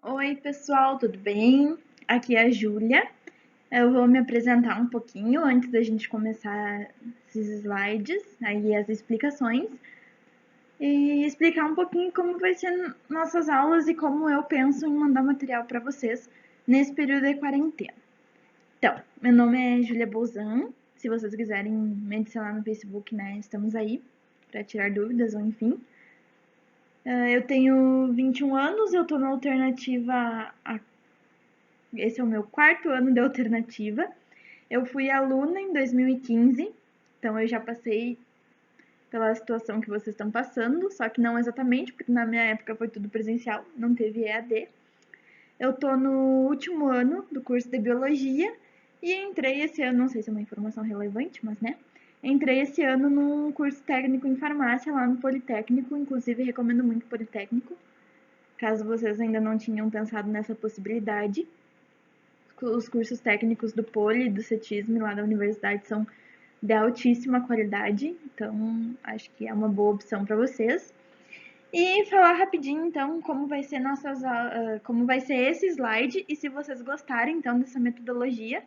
Oi, pessoal, tudo bem? Aqui é a Júlia. Eu vou me apresentar um pouquinho antes da gente começar esses slides, aí as explicações, e explicar um pouquinho como vai ser nossas aulas e como eu penso em mandar material para vocês nesse período de quarentena. Então, meu nome é Júlia Bolzan. Se vocês quiserem me adicionar no Facebook, né, estamos aí para tirar dúvidas ou enfim. Eu tenho 21 anos, eu tô na alternativa esse é o meu quarto ano de alternativa. Eu fui aluna em 2015, então eu já passei pela situação que vocês estão passando, só que não exatamente, porque na minha época foi tudo presencial, não teve EAD. Eu tô no último ano do curso de biologia e entrei esse ano, não sei se é uma informação relevante, mas né? Entrei esse ano num curso técnico em farmácia lá no Politécnico, inclusive recomendo muito o Politécnico, caso vocês ainda não tinham pensado nessa possibilidade. Os cursos técnicos do Poli e do CETISM lá da universidade são de altíssima qualidade, então acho que é uma boa opção para vocês. E falar rapidinho então como vai ser esse slide e se vocês gostarem então dessa metodologia,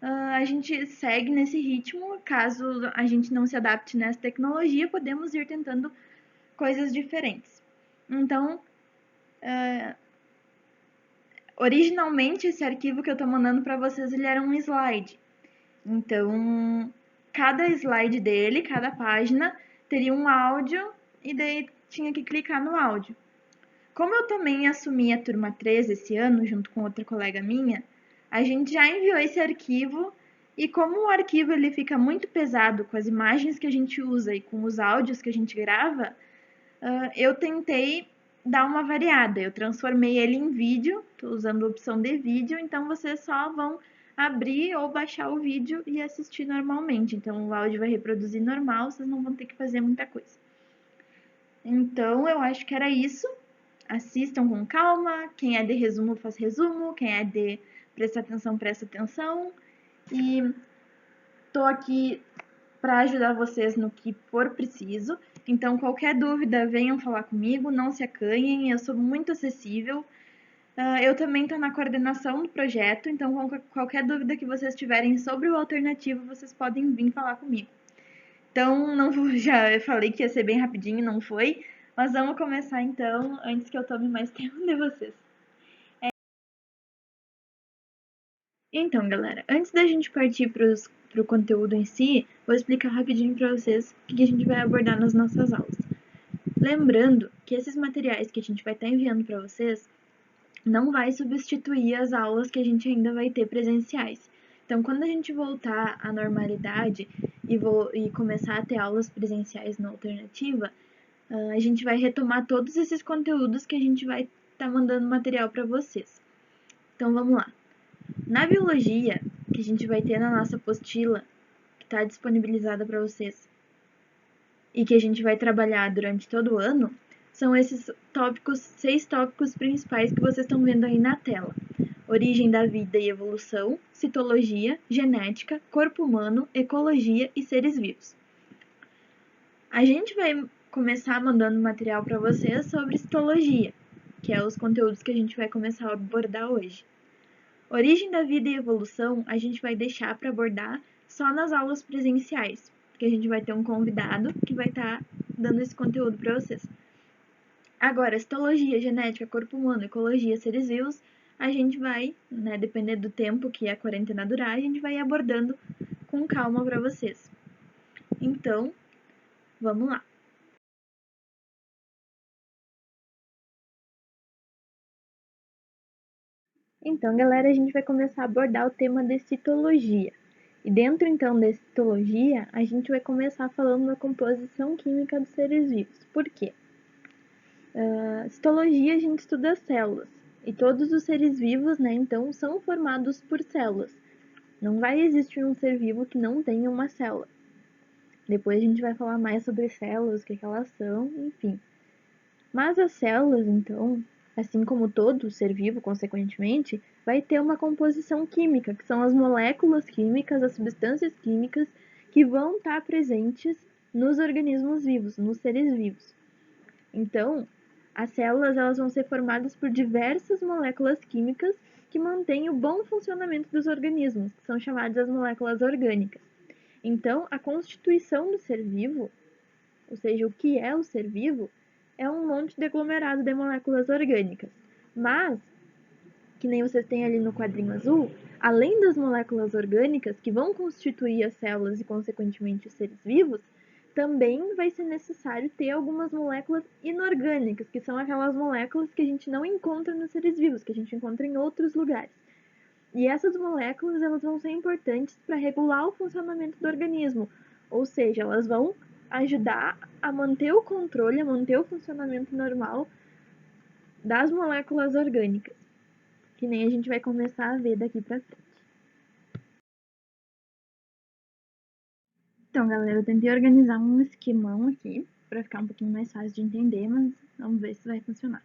a gente segue nesse ritmo. Caso a gente não se adapte nessa tecnologia, podemos ir tentando coisas diferentes. Então, originalmente esse arquivo que eu estou mandando para vocês ele era um slide. Então, cada slide dele, cada página, teria um áudio e daí tinha que clicar no áudio. Como eu também assumi a turma 3 esse ano, junto com outra colega minha, a gente já enviou esse arquivo e como o arquivo ele fica muito pesado com as imagens que a gente usa e com os áudios que a gente grava, eu tentei dar uma variada. Eu transformei ele em vídeo, estou usando a opção de vídeo, então vocês só vão abrir ou baixar o vídeo e assistir normalmente. Então o áudio vai reproduzir normal, vocês não vão ter que fazer muita coisa. Então eu acho que era isso. Assistam com calma. Quem é de resumo, faz resumo. Quem é de prestar atenção, presta atenção. E tô aqui para ajudar vocês no que for preciso. Então, qualquer dúvida, venham falar comigo, não se acanhem, eu sou muito acessível. Eu também estou na coordenação do projeto, então qualquer dúvida que vocês tiverem sobre o alternativo, vocês podem vir falar comigo. Então, não vou, já falei que ia ser bem rapidinho, não foi? Mas vamos começar então, antes que eu tome mais tempo de vocês. Então, galera, antes da gente partir para o conteúdo em si, vou explicar rapidinho para vocês o que a gente vai abordar nas nossas aulas. Lembrando que esses materiais que a gente vai estar enviando para vocês não vai substituir as aulas que a gente ainda vai ter presenciais. Então, quando a gente voltar à normalidade e começar a ter aulas presenciais na alternativa, a gente vai retomar todos esses conteúdos que a gente vai estar mandando material para vocês. Então, vamos lá. Na biologia, que a gente vai ter na nossa apostila, que está disponibilizada para vocês, e que a gente vai trabalhar durante todo o ano, são esses tópicos, 6 tópicos principais que vocês estão vendo aí na tela. Origem da vida e evolução, citologia, genética, corpo humano, ecologia e seres vivos. A gente vai começar mandando material para vocês sobre citologia, que é os conteúdos que a gente vai começar a abordar hoje. Origem da vida e evolução a gente vai deixar para abordar só nas aulas presenciais, porque a gente vai ter um convidado que vai estar dando esse conteúdo para vocês. Agora, histologia, genética, corpo humano, ecologia, seres vivos, a gente vai, né, dependendo do tempo que a quarentena durar, a gente vai abordando com calma para vocês. Então, vamos lá. Então, galera, a gente vai começar a abordar o tema de citologia. E dentro, então, da citologia, a gente vai começar falando da composição química dos seres vivos. Por quê? Citologia, a gente estuda células. E todos os seres vivos, né, então, são formados por células. Não vai existir um ser vivo que não tenha uma célula. Depois a gente vai falar mais sobre células, o que elas são, enfim. Mas as células, então, assim como todo ser vivo, consequentemente, vai ter uma composição química, que são as moléculas químicas, as substâncias químicas que vão estar presentes nos organismos vivos, nos seres vivos. Então, As células elas vão ser formadas por diversas moléculas químicas que mantêm o bom funcionamento dos organismos, que são chamadas as moléculas orgânicas. Então, a constituição do ser vivo, ou seja, o que é o ser vivo, é um monte de aglomerado de moléculas orgânicas. Mas, que nem vocês têm ali no quadrinho azul, além das moléculas orgânicas que vão constituir as células e, consequentemente, os seres vivos, também vai ser necessário ter algumas moléculas inorgânicas, que são aquelas moléculas que a gente não encontra nos seres vivos, que a gente encontra em outros lugares. E essas moléculas elas vão ser importantes para regular o funcionamento do organismo, ou seja, elas vão ajudar a manter o controle, a manter o funcionamento normal das moléculas orgânicas, que nem a gente vai começar a ver daqui para frente. Então, galera, eu tentei organizar um esquemão aqui para ficar um pouquinho mais fácil de entender, mas vamos ver se vai funcionar.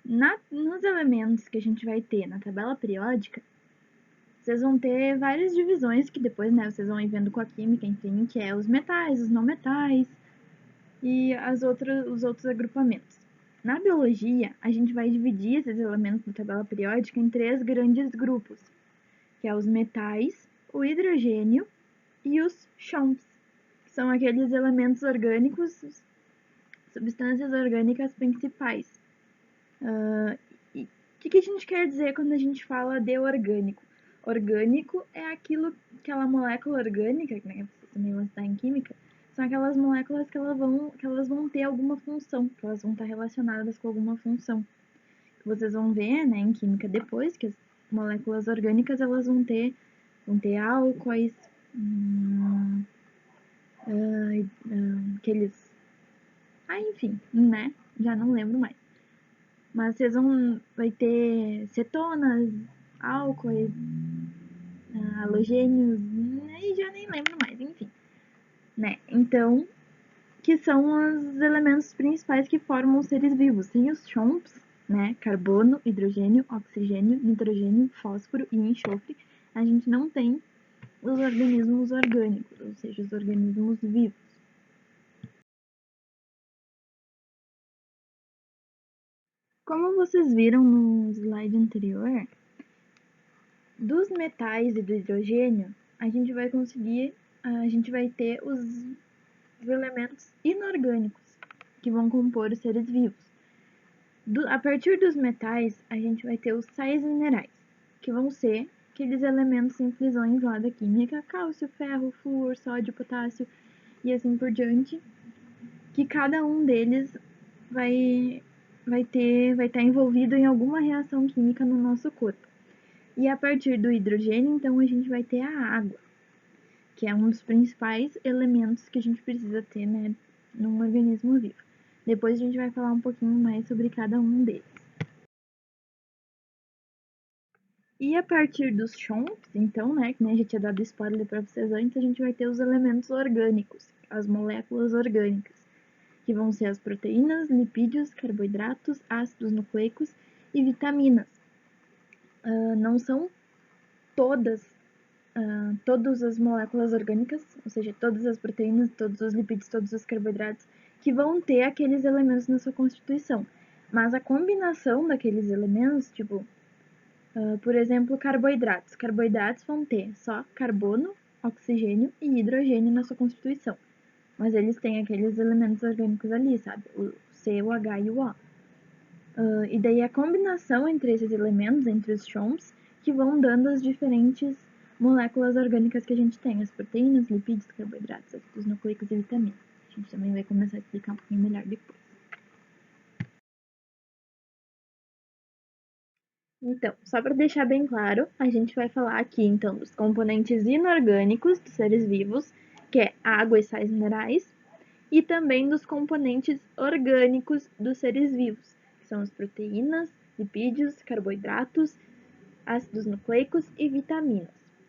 Nos elementos que a gente vai ter na tabela periódica, vocês vão ter várias divisões que depois, né, vocês vão ir vendo com a química, enfim, que é os metais, os não metais e os outros agrupamentos. Na biologia, a gente vai dividir esses elementos da tabela periódica em 3 grandes grupos, que é os metais, o hidrogênio e os chumps, que são aqueles elementos orgânicos, substâncias orgânicas principais. O que a gente quer dizer quando a gente fala de orgânico? Orgânico é aquela molécula orgânica, né, vocês também vão estudar em química, são aquelas moléculas que elas vão ter alguma função, que elas vão estar relacionadas com alguma função. Vocês vão ver, né, em química depois, que as moléculas orgânicas elas vão ter álcoois, aqueles... enfim, né, já não lembro mais. Mas vai ter cetonas, álcoois, halogênios, e já nem lembro mais, enfim. Né? Então, que são os elementos principais que formam os seres vivos. Tem os chumps, né? Carbono, hidrogênio, oxigênio, nitrogênio, fósforo e enxofre. A gente não tem os organismos orgânicos, ou seja, os organismos vivos. Como vocês viram no slide anterior, dos metais e do hidrogênio, a gente vai ter os elementos inorgânicos que vão compor os seres vivos. A partir dos metais, a gente vai ter os sais minerais, que vão ser aqueles elementos simplesões lá da química, cálcio, ferro, flúor, sódio, potássio e assim por diante, que cada um deles vai estar envolvido em alguma reação química no nosso corpo. E a partir do hidrogênio, então, a gente vai ter a água, que é um dos principais elementos que a gente precisa ter, né, num organismo vivo. Depois a gente vai falar um pouquinho mais sobre cada um deles. E a partir dos chumps, então, né, que nem a gente tinha dado spoiler para vocês antes, a gente vai ter os elementos orgânicos, as moléculas orgânicas, que vão ser as proteínas, lipídios, carboidratos, ácidos nucleicos e vitaminas. Não são todas as moléculas orgânicas, ou seja, todas as proteínas, todos os lipídios, todos os carboidratos, que vão ter aqueles elementos na sua constituição. Mas a combinação daqueles elementos, tipo, por exemplo, carboidratos. Carboidratos vão ter só carbono, oxigênio e hidrogênio na sua constituição. Mas eles têm aqueles elementos orgânicos ali, sabe? O C, o H e o O. E daí a combinação entre esses elementos, entre os chumps, que vão dando as diferentes moléculas orgânicas que a gente tem, as proteínas, lipídios, carboidratos, ácidos nucleicos e vitaminas. A gente também vai começar a explicar um pouquinho melhor depois. Então, só para deixar bem claro, a gente vai falar aqui então dos componentes inorgânicos dos seres vivos, que é água e sais minerais, e também dos componentes orgânicos dos seres vivos, que são as proteínas, lipídios, carboidratos, ácidos nucleicos e vitaminas,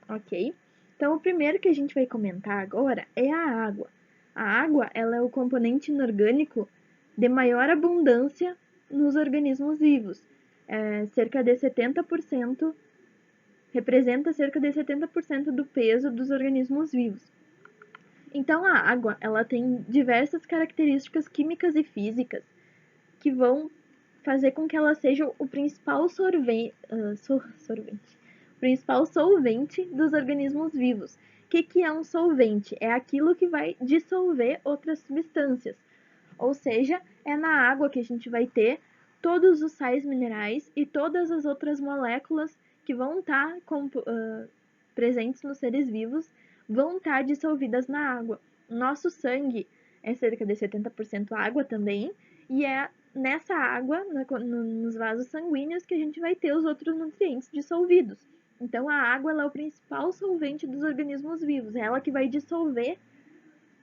ok? Então, o primeiro que a gente vai comentar agora é a água. A água, ela é o componente inorgânico de maior abundância nos organismos vivos. Cerca de 70%, representa cerca de 70% do peso dos organismos vivos. Então, a água, ela tem diversas características químicas e físicas que vão fazer com que ela seja o principal principal solvente dos organismos vivos. O que é um solvente? É aquilo que vai dissolver outras substâncias. Ou seja, é na água que a gente vai ter todos os sais minerais e todas as outras moléculas que vão estar presentes nos seres vivos, vão estar dissolvidas na água. Nosso sangue é cerca de 70% água também, e é nessa água, nos vasos sanguíneos, que a gente vai ter os outros nutrientes dissolvidos. Então, a água ela é o principal solvente dos organismos vivos, é ela que vai dissolver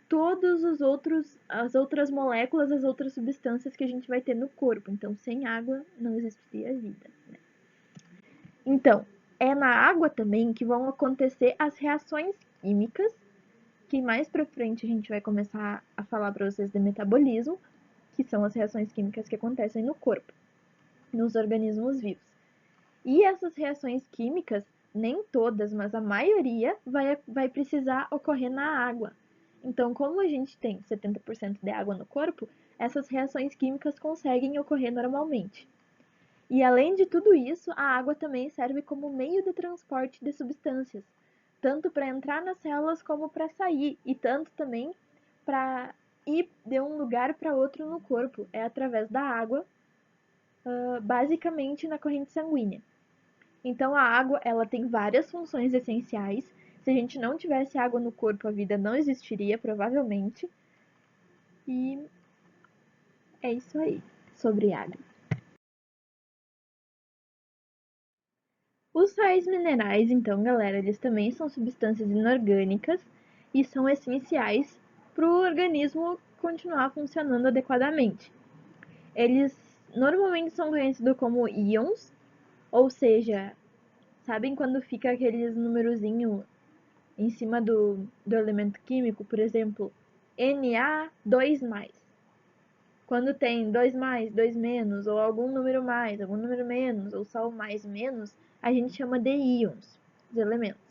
todas as outras moléculas, as outras substâncias que a gente vai ter no corpo. Então, sem água não existiria vida, né? Então, é na água também que vão acontecer as reações químicas, que mais pra frente a gente vai começar a falar para vocês de metabolismo, que são as reações químicas que acontecem no corpo, nos organismos vivos. E essas reações químicas, nem todas, mas a maioria, vai precisar ocorrer na água. Então, como a gente tem 70% de água no corpo, essas reações químicas conseguem ocorrer normalmente. E além de tudo isso, a água também serve como meio de transporte de substâncias, tanto para entrar nas células como para sair, e tanto também para ir de um lugar para outro no corpo, é através da água, basicamente na corrente sanguínea. Então a água, ela tem várias funções essenciais. Se a gente não tivesse água no corpo, a vida não existiria, provavelmente. E é isso aí sobre água. Os sais minerais, então, galera, eles também são substâncias inorgânicas e são essenciais para o organismo continuar funcionando adequadamente. Eles normalmente são conhecidos como íons, ou seja, sabem quando fica aqueles numerozinho em cima do elemento químico, por exemplo, Na2+. Quando tem 2 mais, 2 menos, ou algum número mais, algum número menos, ou só o mais menos, a gente chama de íons, os elementos.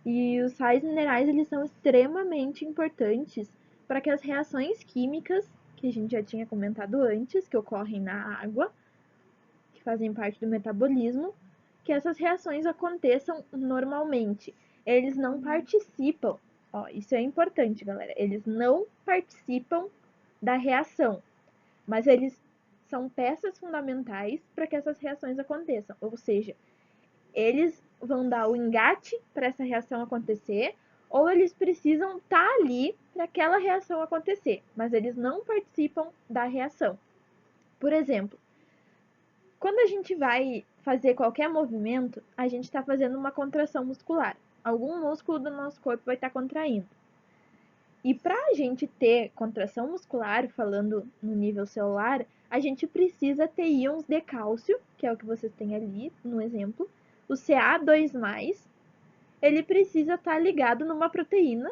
E os sais minerais, eles são extremamente importantes para que as reações químicas, que a gente já tinha comentado antes, que ocorrem na água, que fazem parte do metabolismo, que essas reações aconteçam normalmente. Eles não participam, ó, isso é importante, galera, eles não participam da reação, mas eles são peças fundamentais para que essas reações aconteçam, ou seja, eles vão dar o engate para essa reação acontecer, ou eles precisam estar ali para aquela reação acontecer, mas eles não participam da reação. Por exemplo, quando a gente vai fazer qualquer movimento, a gente está fazendo uma contração muscular. Algum músculo do nosso corpo vai estar contraindo. E para a gente ter contração muscular, falando no nível celular, a gente precisa ter íons de cálcio, que é o que vocês têm ali no exemplo. O Ca2+, ele precisa estar ligado numa proteína,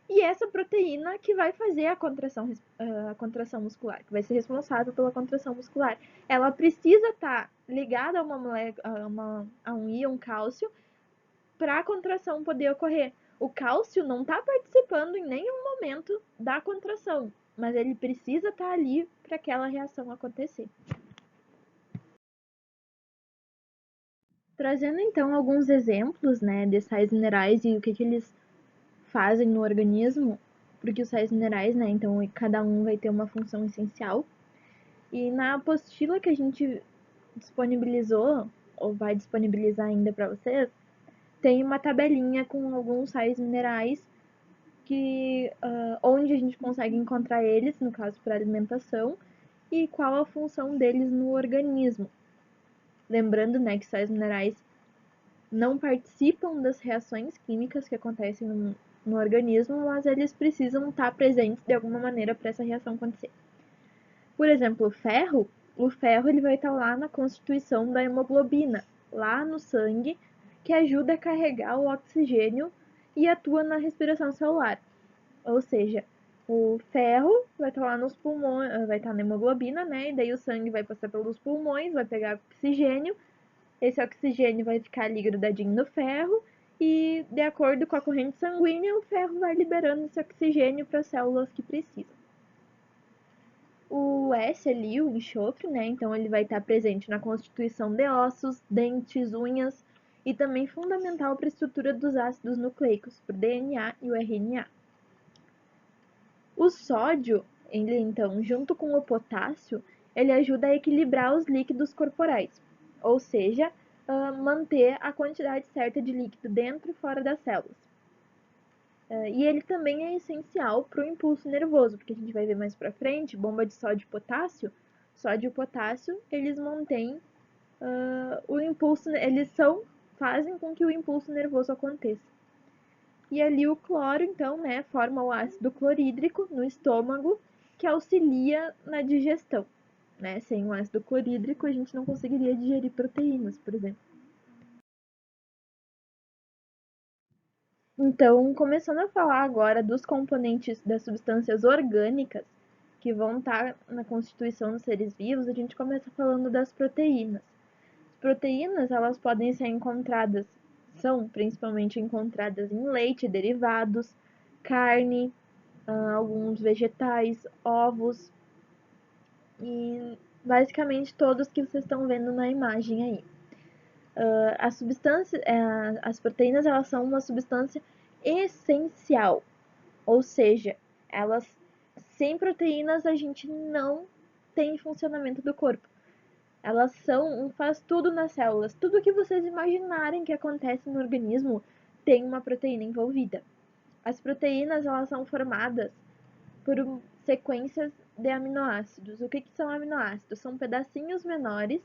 e essa proteína que vai fazer a contração muscular, que vai ser responsável pela contração muscular. Ela precisa estar ligada a um íon cálcio para a contração poder ocorrer. O cálcio não está participando em nenhum momento da contração, mas ele precisa estar ali para aquela reação acontecer. Trazendo então alguns exemplos, né, de sais minerais e o que eles fazem no organismo, porque os sais minerais, né, então cada um vai ter uma função essencial. E na apostila que a gente disponibilizou, ou vai disponibilizar ainda para vocês, tem uma tabelinha com alguns sais minerais que onde a gente consegue encontrar eles, no caso para alimentação, e qual a função deles no organismo. Lembrando, né, que sais minerais não participam das reações químicas que acontecem no organismo, mas eles precisam estar presentes de alguma maneira para essa reação acontecer. Por exemplo, o ferro ele vai estar lá na constituição da hemoglobina, lá no sangue, que ajuda a carregar o oxigênio e atua na respiração celular. Ou seja, o ferro vai estar lá nos pulmões, vai estar na hemoglobina, né? E daí o sangue vai passar pelos pulmões, vai pegar oxigênio. Esse oxigênio vai ficar ali grudadinho no ferro e, de acordo com a corrente sanguínea, o ferro vai liberando esse oxigênio para as células que precisam. o S ali, o enxofre, né? Então ele vai estar presente na constituição de ossos, dentes, unhas e também fundamental para a estrutura dos ácidos nucleicos, o DNA e o RNA. O sódio, ele então, junto com o potássio, ele ajuda a equilibrar os líquidos corporais, ou seja, manter a quantidade certa de líquido dentro e fora das células. E ele também é essencial para o impulso nervoso, porque a gente vai ver mais para frente, bomba de sódio e potássio, eles mantêm o impulso, fazem com que o impulso nervoso aconteça. E ali o cloro, então, né, forma o ácido clorídrico no estômago, que auxilia na digestão. Né? Sem o ácido clorídrico, a gente não conseguiria digerir proteínas, por exemplo. Então, começando a falar agora dos componentes das substâncias orgânicas que vão estar na constituição dos seres vivos, a gente começa falando das proteínas. As proteínas, elas podem ser encontradas, são principalmente encontradas em leite, derivados, carne, alguns vegetais, ovos e basicamente todos que vocês estão vendo na imagem aí. As proteínas, elas são uma substância essencial, ou seja, elas sem proteínas a gente não tem funcionamento do corpo. Elas são faz tudo nas células. Tudo que vocês imaginarem que acontece no organismo tem uma proteína envolvida. As proteínas, elas são formadas por sequências de aminoácidos. O que são aminoácidos? São pedacinhos menores,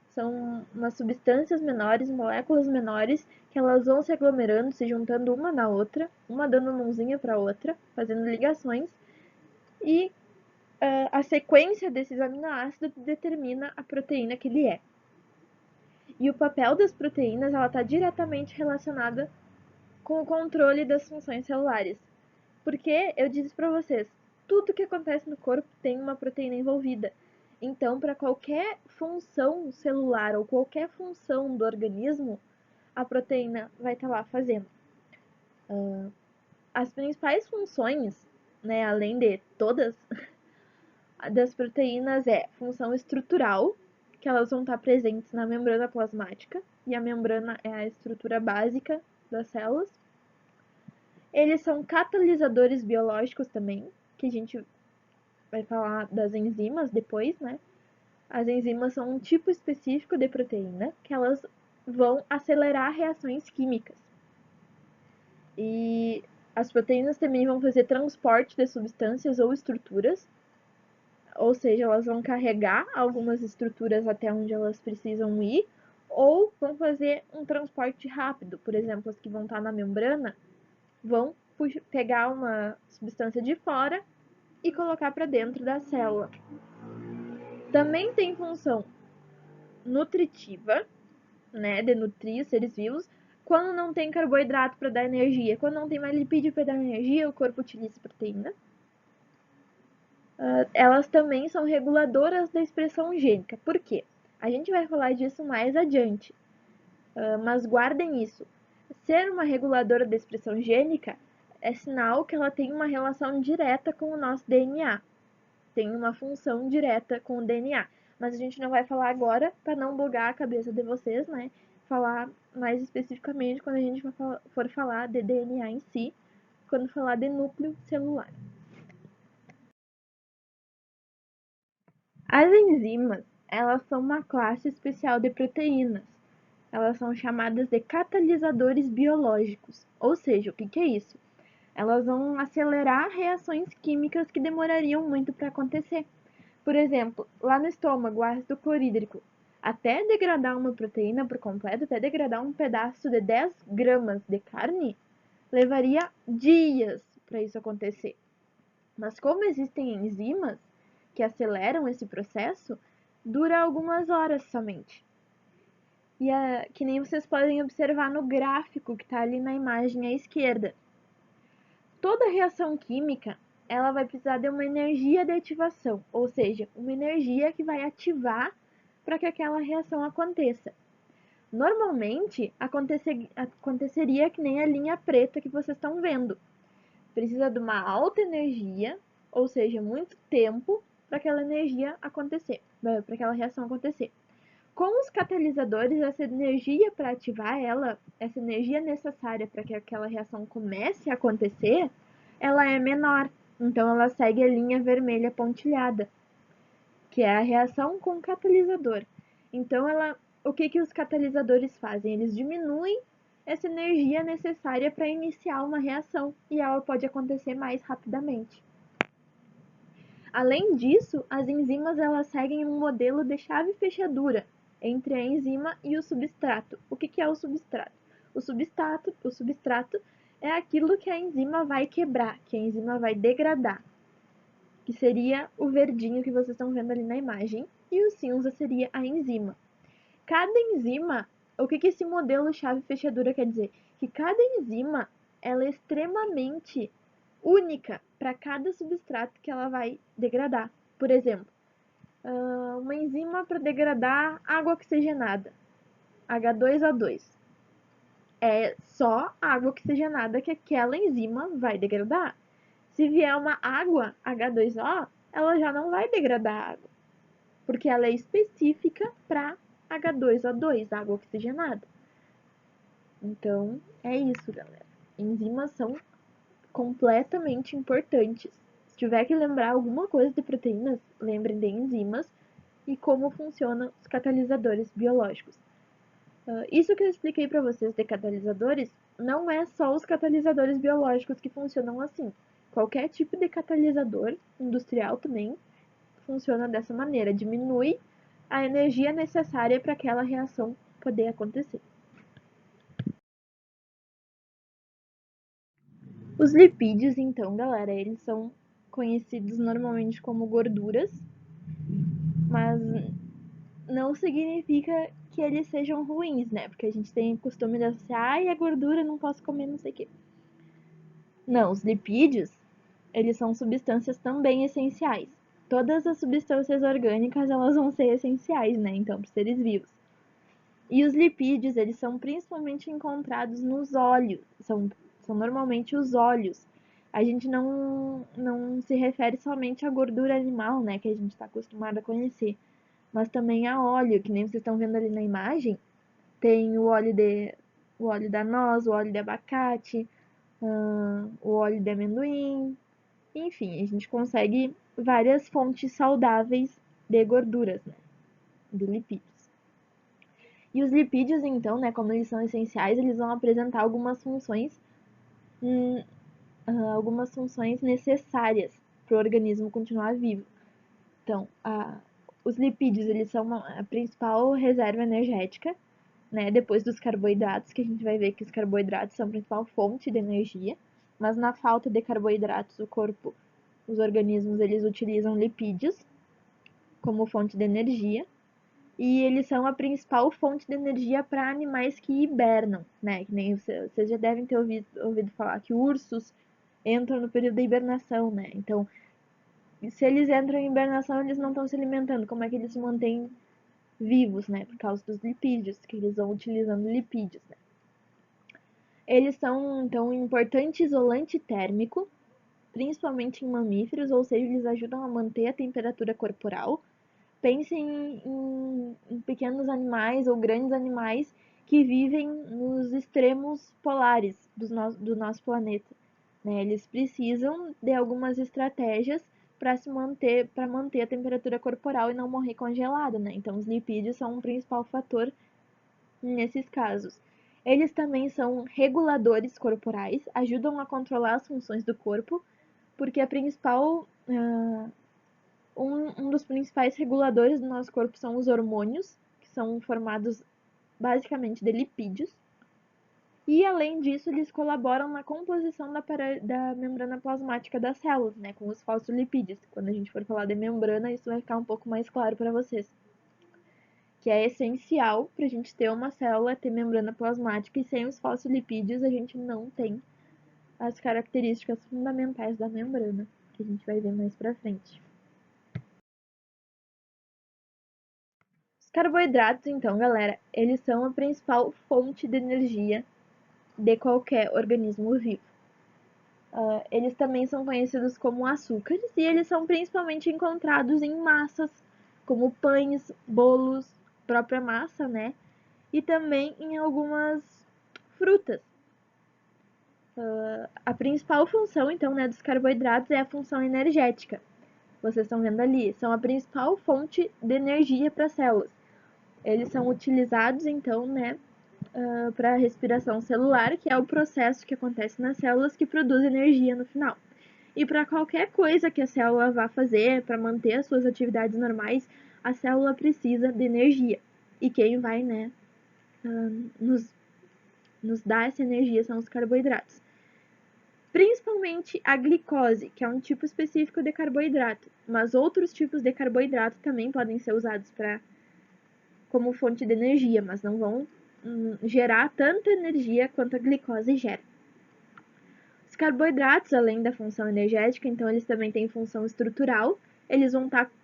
são umas substâncias menores, moléculas menores, que elas vão se aglomerando, se juntando uma na outra, uma dando mãozinha para a outra, fazendo ligações, e a sequência desses aminoácidos determina a proteína que ele é. E o papel das proteínas está diretamente relacionada com o controle das funções celulares. Porque eu disse para vocês, tudo que acontece no corpo tem uma proteína envolvida. Então, para qualquer função celular ou qualquer função do organismo, a proteína vai estar lá fazendo. As principais funções, né, além de todas, das proteínas é função estrutural, que elas vão estar presentes na membrana plasmática, e a membrana é a estrutura básica das células. Eles são catalisadores biológicos também, que a gente vai falar das enzimas depois, né? As enzimas são um tipo específico de proteína que elas vão acelerar reações químicas. E as proteínas também vão fazer transporte de substâncias ou estruturas, ou seja, elas vão carregar algumas estruturas até onde elas precisam ir, ou vão fazer um transporte rápido. Por exemplo, as que vão estar na membrana vão pegar uma substância de fora e colocar para dentro da célula. Também tem função nutritiva, né, de nutrir os seres vivos, quando não tem carboidrato para dar energia. Quando não tem mais lipídio para dar energia, o corpo utiliza proteína. Elas também são reguladoras da expressão gênica. Por quê? A gente vai falar disso mais adiante. Mas guardem isso. Ser uma reguladora da expressão gênica é sinal que ela tem uma relação direta com o nosso DNA. Tem uma função direta com o DNA. Mas a gente não vai falar agora para não bugar a cabeça de vocês, né? Falar mais especificamente quando a gente for falar de DNA em si, quando falar de núcleo celular. As enzimas, elas são uma classe especial de proteínas. Elas são chamadas de catalisadores biológicos. Ou seja, o que é isso? Elas vão acelerar reações químicas que demorariam muito para acontecer. Por exemplo, lá no estômago, o ácido clorídrico, até degradar uma proteína por completo, até degradar um pedaço de 10 gramas de carne, levaria dias para isso acontecer. Mas como existem enzimas que aceleram esse processo, dura algumas horas somente. E que nem vocês podem observar no gráfico que está ali na imagem à esquerda. Toda reação química, ela vai precisar de uma energia de ativação, ou seja, uma energia que vai ativar para que aquela reação aconteça. Normalmente, aconteceria que nem a linha preta que vocês estão vendo. Precisa de uma alta energia, ou seja, muito tempo, para aquela energia acontecer, para aquela reação acontecer. Com os catalisadores, essa energia para ativar ela, essa energia necessária para que aquela reação comece a acontecer, ela é menor. Então ela segue a linha vermelha pontilhada, que é a reação com catalisador. Então o que os catalisadores fazem? Eles diminuem essa energia necessária para iniciar uma reação e ela pode acontecer mais rapidamente. Além disso, as enzimas elas seguem um modelo de chave fechadura entre a enzima e o substrato. O que é o substrato? O substrato é aquilo que a enzima vai quebrar, que a enzima vai degradar, que seria o verdinho que vocês estão vendo ali na imagem, e o cinza seria a enzima. Cada enzima, o que esse modelo chave fechadura quer dizer? Que cada enzima ela é extremamente única para cada substrato que ela vai degradar. Por exemplo, uma enzima para degradar água oxigenada, H2O2. É só água oxigenada que aquela enzima vai degradar. Se vier uma água H2O, ela já não vai degradar água, porque ela é específica para H2O2, água oxigenada. Então, é isso, galera. Enzimas são completamente importantes. Se tiver que lembrar alguma coisa de proteínas, lembrem de enzimas e como funcionam os catalisadores biológicos. Isso que eu expliquei para vocês de catalisadores não é só os catalisadores biológicos que funcionam assim. Qualquer tipo de catalisador industrial também funciona dessa maneira, diminui a energia necessária para aquela reação poder acontecer. Os lipídios, então, galera, eles são conhecidos normalmente como gorduras, mas não significa que eles sejam ruins, né? Porque a gente tem o costume de associar, ai, a gordura não posso comer, não sei o quê. Não, os lipídios, eles são substâncias também essenciais. Todas as substâncias orgânicas, elas vão ser essenciais, né? Então, para seres vivos. E os lipídios, eles são principalmente encontrados nos óleos, são normalmente os óleos. A gente não se refere somente à gordura animal, né, que a gente está acostumado a conhecer, mas também a óleo, que nem vocês estão vendo ali na imagem. Tem o óleo da noz, o óleo de abacate, o óleo de amendoim, enfim, a gente consegue várias fontes saudáveis de gorduras, né, de lipídios. E os lipídios, então, né, como eles são essenciais, eles vão apresentar algumas funções necessárias para o organismo continuar vivo. Então, os lipídios, eles são a principal reserva energética, né, depois dos carboidratos, que a gente vai ver que os carboidratos são a principal fonte de energia, mas na falta de carboidratos, os organismos, eles utilizam lipídios como fonte de energia. E eles são a principal fonte de energia para animais que hibernam, né? Que nem vocês já devem ter ouvido falar que ursos entram no período da hibernação, né? Então, se eles entram em hibernação, eles não estão se alimentando. Como é que eles se mantêm vivos, né? Por causa dos lipídios, que eles vão utilizando lipídios, né? Eles são, então, um importante isolante térmico, principalmente em mamíferos, ou seja, eles ajudam a manter a temperatura corporal. Pensem em pequenos animais ou grandes animais que vivem nos extremos polares do nosso planeta, né? Eles precisam de algumas estratégias para manter a temperatura corporal e não morrer congelado, né? Então, os lipídios são um principal fator nesses casos. Eles também são reguladores corporais, ajudam a controlar as funções do corpo, porque a principal um dos principais reguladores do nosso corpo são os hormônios, que são formados basicamente de lipídios. E além disso, eles colaboram na composição da membrana plasmática das células, né, com os fosfolipídios. Quando a gente for falar de membrana, isso vai ficar um pouco mais claro para vocês. Que é essencial para a gente ter uma célula, ter membrana plasmática, e sem os fosfolipídios a gente não tem as características fundamentais da membrana, que a gente vai ver mais para frente. Os carboidratos, então, galera, eles são a principal fonte de energia de qualquer organismo vivo. Eles também são conhecidos como açúcares e eles são principalmente encontrados em massas, como pães, bolos, própria massa, né? E também em algumas frutas. A principal função, então, né, dos carboidratos é a função energética. Vocês estão vendo ali, são a principal fonte de energia para as células. Eles são utilizados, então, né, para a respiração celular, que é o processo que acontece nas células que produz energia no final. E para qualquer coisa que a célula vá fazer para manter as suas atividades normais, a célula precisa de energia. E quem vai, né, nos dar essa energia são os carboidratos. Principalmente a glicose, que é um tipo específico de carboidrato, mas outros tipos de carboidrato também podem ser usados como fonte de energia, mas não vão gerar tanta energia quanto a glicose gera. Os carboidratos, além da função energética, então eles também têm função estrutural, eles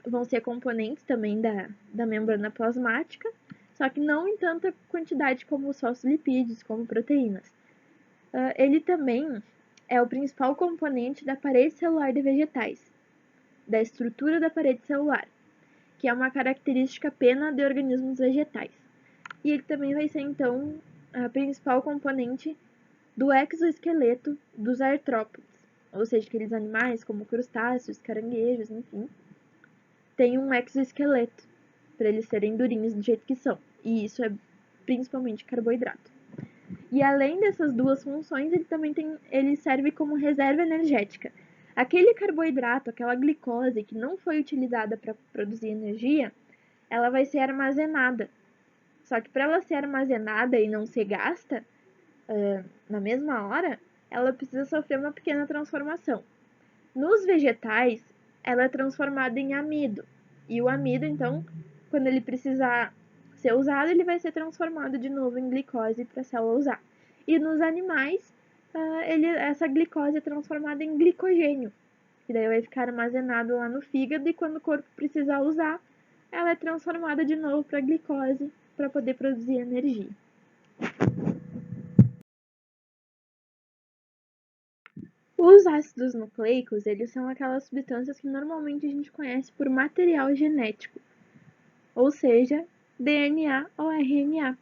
vão ser componentes também da membrana plasmática, só que não em tanta quantidade como os fosfolipídios, como proteínas. Ele também é o principal componente da parede celular de vegetais, da estrutura da parede celular, que é uma característica pena de organismos vegetais. E ele também vai ser, então, a principal componente do exoesqueleto dos artrópodes, ou seja, aqueles animais como crustáceos, caranguejos, enfim, tem um exoesqueleto para eles serem durinhos do jeito que são. E isso é principalmente carboidrato. E além dessas duas funções, ele serve como reserva energética. Aquele carboidrato, aquela glicose que não foi utilizada para produzir energia, ela vai ser armazenada. Só que para ela ser armazenada e não ser gasta na mesma hora, ela precisa sofrer uma pequena transformação. Nos vegetais, ela é transformada em amido. E o amido, então, quando ele precisar ser usado, ele vai ser transformado de novo em glicose para a célula usar. E nos animais, essa glicose é transformada em glicogênio, que daí vai ficar armazenado lá no fígado e quando o corpo precisar usar, ela é transformada de novo para glicose para poder produzir energia. Os ácidos nucleicos, eles são aquelas substâncias que normalmente a gente conhece por material genético, ou seja, DNA ou RNA.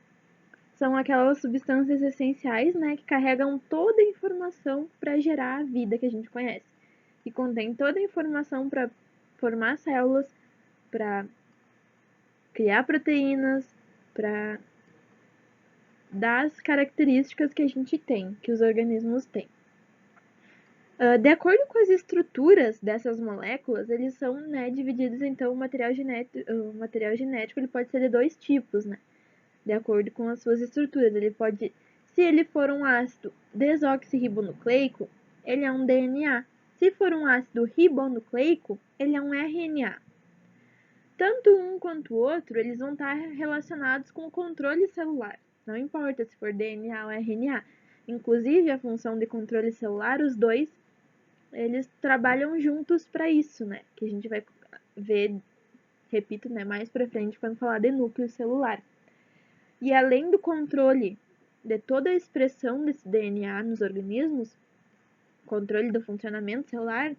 São aquelas substâncias essenciais, né, que carregam toda a informação para gerar a vida que a gente conhece. E contém toda a informação para formar células, para criar proteínas, para dar as características que a gente tem, que os organismos têm. De acordo com as estruturas dessas moléculas, eles são, né, divididos, então, o material genético ele pode ser de dois tipos, né, de acordo com as suas estruturas. Se ele for um ácido desoxirribonucleico, ele é um DNA. Se for um ácido ribonucleico, ele é um RNA. Tanto um quanto o outro, eles vão estar relacionados com o controle celular. Não importa se for DNA ou RNA. Inclusive, a função de controle celular, os dois eles trabalham juntos para isso, né? Que a gente vai ver, repito, né, mais para frente quando falar de núcleo celular. E além do controle de toda a expressão desse DNA nos organismos, controle do funcionamento celular,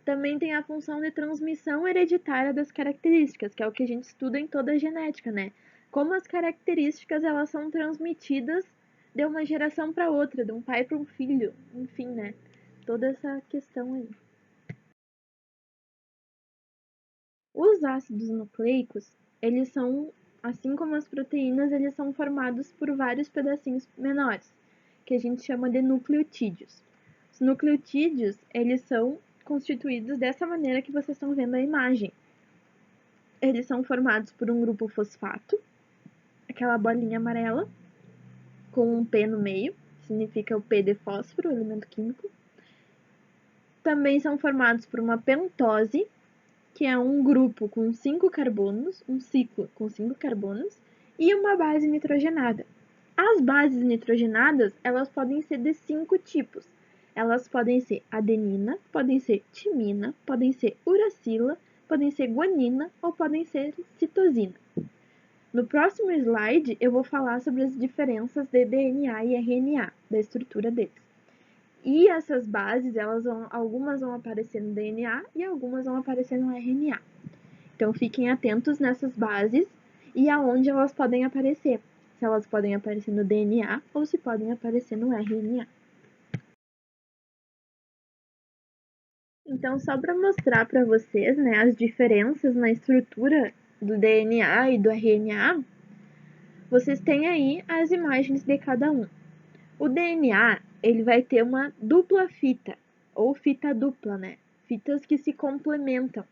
também tem a função de transmissão hereditária das características, que é o que a gente estuda em toda a genética, né? Como as características elas são transmitidas de uma geração para outra, de um pai para um filho, enfim, né? Toda essa questão aí. Os ácidos nucleicos, eles são, assim como as proteínas, eles são formados por vários pedacinhos menores, que a gente chama de nucleotídeos. Os nucleotídeos, eles são constituídos dessa maneira que vocês estão vendo a imagem. Eles são formados por um grupo fosfato, aquela bolinha amarela, com um P no meio, significa o P de fósforo, elemento químico. Também são formados por uma pentose, que é um grupo com 5 carbonos, um ciclo com 5 carbonos, e uma base nitrogenada. As bases nitrogenadas, elas podem ser de 5 tipos. Elas podem ser adenina, podem ser timina, podem ser uracila, podem ser guanina ou podem ser citosina. No próximo slide, eu vou falar sobre as diferenças de DNA e RNA, da estrutura deles. E essas bases, algumas vão aparecer no DNA e algumas vão aparecer no RNA. Então, fiquem atentos nessas bases e aonde elas podem aparecer. Se elas podem aparecer no DNA ou se podem aparecer no RNA. Então, só para mostrar para vocês, né, as diferenças na estrutura do DNA e do RNA, vocês têm aí as imagens de cada um. O DNA, ele vai ter uma dupla fita, ou fita dupla, né? Fitas que se complementam.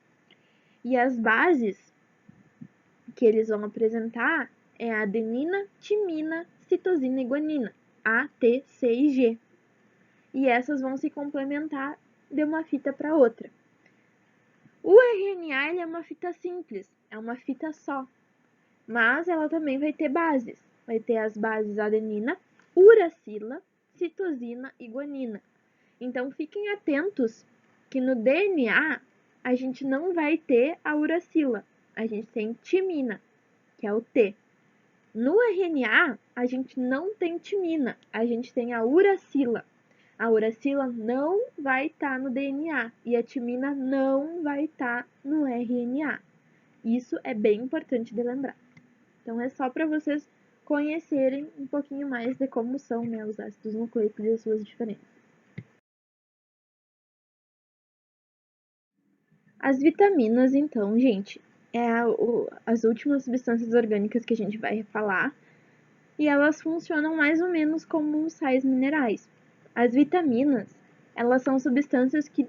E as bases que eles vão apresentar é a adenina, timina, citosina e guanina, A, T, C e G. E essas vão se complementar de uma fita para outra. O RNA ele é uma fita simples, é uma fita só, mas ela também vai ter bases. Vai ter as bases adenina, uracila, citosina e guanina. Então fiquem atentos que no DNA a gente não vai ter a uracila, a gente tem timina, que é o T. No RNA a gente não tem timina, a gente tem a uracila. A uracila não vai estar no DNA e a timina não vai estar no RNA. Isso é bem importante de lembrar. Então é só para vocês conhecerem um pouquinho mais de como são, né, os ácidos nucleicos e as suas diferenças. As vitaminas, então, gente, as últimas substâncias orgânicas que a gente vai falar e elas funcionam mais ou menos como sais minerais. As vitaminas, elas são substâncias que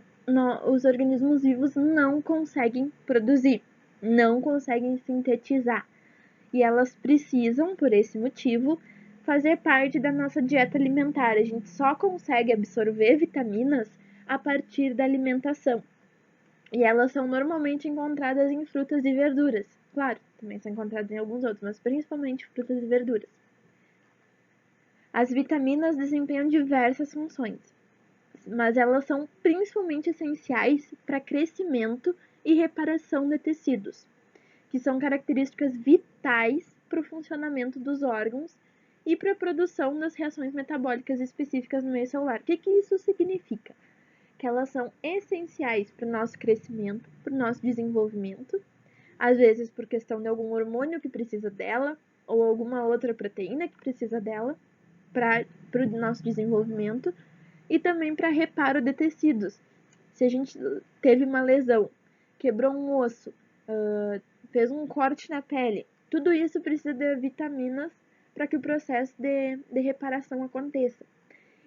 os organismos vivos não conseguem produzir, não conseguem sintetizar. E elas precisam, por esse motivo, fazer parte da nossa dieta alimentar. A gente só consegue absorver vitaminas a partir da alimentação. E elas são normalmente encontradas em frutas e verduras. Claro, também são encontradas em alguns outros, mas principalmente frutas e verduras. As vitaminas desempenham diversas funções, mas elas são principalmente essenciais para crescimento e reparação de tecidos, que são características vitais para o funcionamento dos órgãos e para a produção das reações metabólicas específicas no meio celular. O que isso significa? Que elas são essenciais para o nosso crescimento, para o nosso desenvolvimento, às vezes por questão de algum hormônio que precisa dela, ou alguma outra proteína que precisa dela, para o nosso desenvolvimento, e também para reparo de tecidos. Se a gente teve uma lesão, quebrou um osso, fez um corte na pele, tudo isso precisa de vitaminas para que o processo de reparação aconteça.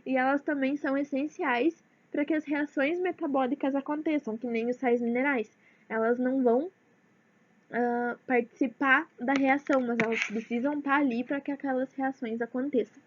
E elas também são essenciais para que as reações metabólicas aconteçam, que nem os sais minerais. Elas não vão participar da reação, mas elas precisam estar ali para que aquelas reações aconteçam.